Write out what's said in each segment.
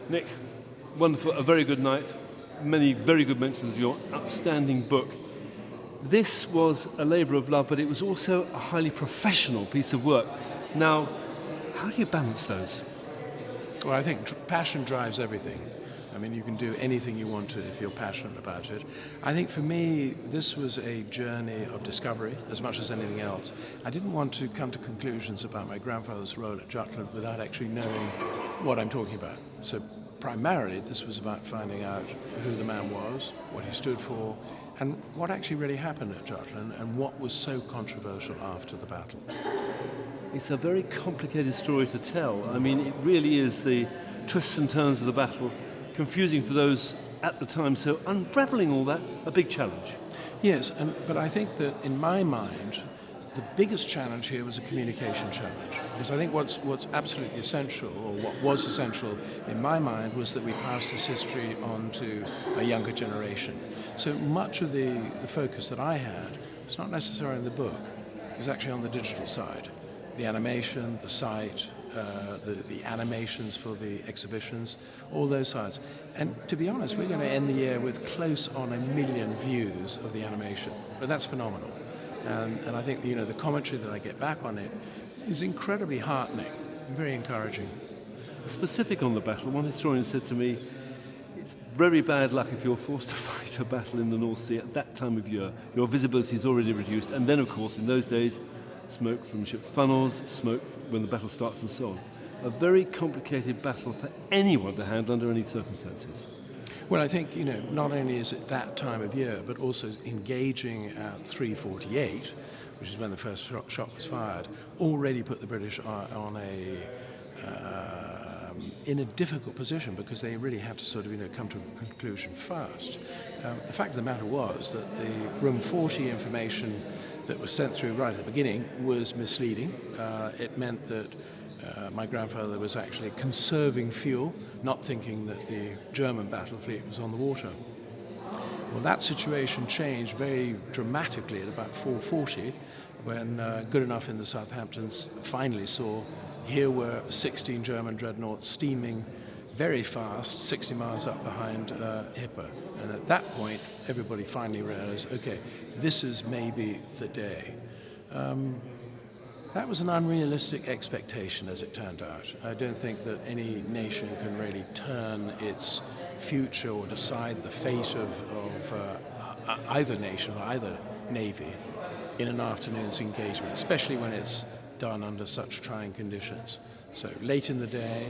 Nick, wonderful, a very good night. Many very good mentions of your outstanding book. This was a labour of love, but it was also a highly professional piece of work. Now, how do you balance those? Well, I think passion drives everything. I mean, you can do anything you want to if you're passionate about it. I think for me, this was a journey of discovery as much as anything else. I didn't want to come to conclusions about my grandfather's role at Jutland without actually knowing what I'm talking about. So primarily, this was about finding out who the man was, what he stood for, and what actually really happened at Jutland, and what was so controversial after the battle. It's a very complicated story to tell. I mean, it really is the twists and turns of the battle, confusing for those at the time, so unravelling all that, a big challenge. Yes, but I think that in my mind, the biggest challenge here was a communication challenge. Because I think what's absolutely essential, or what was essential in my mind, was that we pass this history on to a younger generation. So much of the focus that I had was not necessarily in the book, it was actually on the digital side. The animation, the site, the animations for the exhibitions, all those sides. And to be honest, we're going to end the year with close on 1 million views of the animation. But that's phenomenal. And I think the commentary that I get back on it is incredibly heartening and very encouraging. Specific on the battle, one historian said to me, it's very bad luck if you're forced to fight a battle in the North Sea at that time of year. Your visibility is already reduced, and then of course in those days, smoke from ship's funnels, smoke when the battle starts and so on. A very complicated battle for anyone to handle under any circumstances. Well, I think, not only is it that time of year, but also engaging at 3:48, which is when the first shot was fired, already put the British on in a difficult position, because they really had to sort of come to a conclusion fast. The fact of the matter was that the Room 40 information that was sent through right at the beginning was misleading. It meant that my grandfather was actually conserving fuel, not thinking that the German battle fleet was on the water. Well, that situation changed very dramatically at about 4:40, when Goodenough in the Southamptons finally saw here were 16 German dreadnoughts steaming very fast, 60 miles up behind Hipper. And at that point, everybody finally realized, okay, this is maybe the day. That was an unrealistic expectation, as it turned out. I don't think that any nation can really turn its future or decide the fate of either nation or either navy in an afternoon's engagement, especially when it's done under such trying conditions. So late in the day,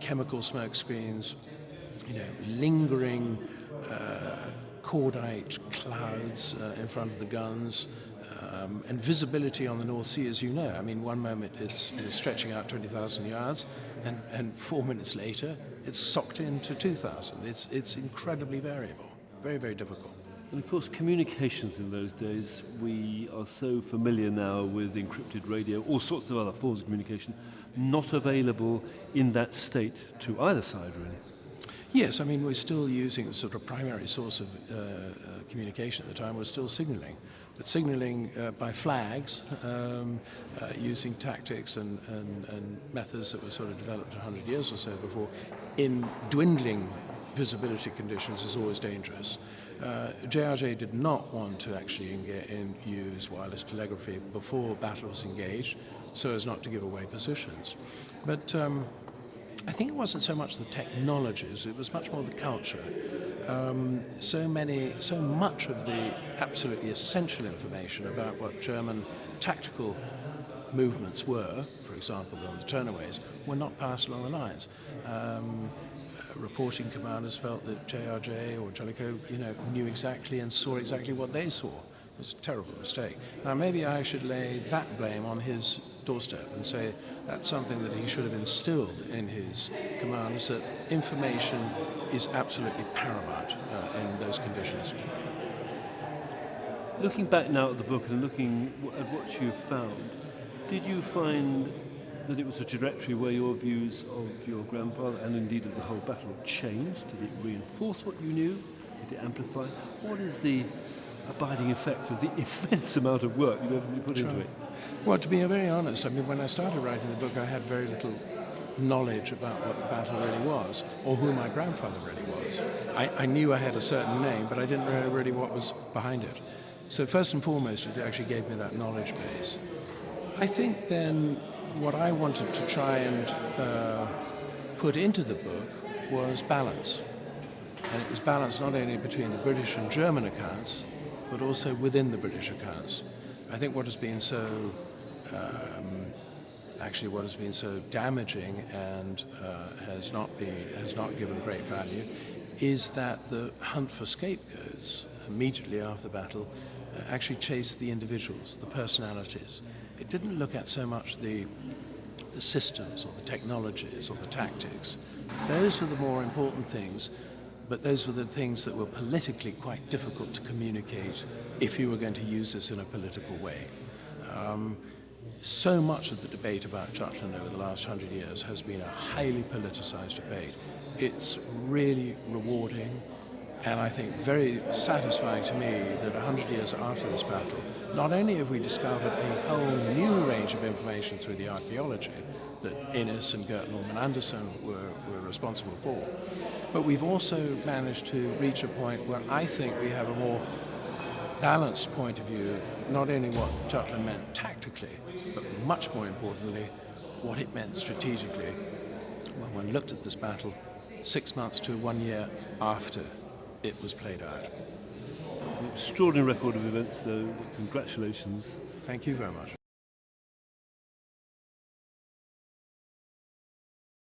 chemical smoke screens, lingering cordite clouds in front of the guns, and visibility on the North Sea, as you know. I mean, one moment it's stretching out 20,000 yards, and 4 minutes later it's socked into 2,000. It's incredibly variable, very, very difficult. And of course, communications in those days, we are so familiar now with encrypted radio, all sorts of other forms of communication, not available in that state to either side, really. Yes, I mean, we're still using the sort of primary source of communication at the time was still signalling. But signalling by flags, using tactics and methods that were sort of developed 100 years or so before, in dwindling visibility conditions is always dangerous. JRJ did not want to actually use wireless telegraphy before battle was engaged, so as not to give away positions. But I think it wasn't so much the technologies, it was much more the culture. So much of the absolutely essential information about what German tactical movements were, for example on the turnaways, were not passed along the lines. Reporting commanders felt that JRJ or Jellicoe, knew exactly and saw exactly what they saw. It was a terrible mistake. Now, maybe I should lay that blame on his doorstep and say that's something that he should have instilled in his commanders, that information is absolutely paramount in those conditions. Looking back now at the book and looking at what you've found, did you find that it was a trajectory where your views of your grandfather and indeed of the whole battle changed? Did it reinforce what you knew? Did it amplify? What is the abiding effect of the immense amount of work you put into it? Well, to be very honest, I mean, when I started writing the book, I had very little knowledge about what the battle really was, or who my grandfather really was. I knew I had a certain name, but I didn't know really what was behind it. So first and foremost, it actually gave me that knowledge base. I think then what I wanted to try and put into the book was balance. And it was balance not only between the British and German accounts, but also within the British accounts. I think what has been so damaging and has not given great value is that the hunt for scapegoats immediately after the battle actually chased the individuals, the personalities. It didn't look at so much the systems or the technologies or the tactics. Those were the more important things, but those were the things that were politically quite difficult to communicate if you were going to use this in a political way. So much of the debate about Jutland over the last 100 years has been a highly politicized debate. It's really rewarding and I think very satisfying to me that 100 years after this battle, not only have we discovered a whole new range of information through the archaeology that Innes and Gert Norman Anderson were responsible for, but we've also managed to reach a point where I think we have a more balanced point of view, not only what Jutland meant tactically, but much more importantly, what it meant strategically when one looked at this battle 6 months to 1 year after it was played out. Extraordinary record of events, though. Congratulations. Thank you very much.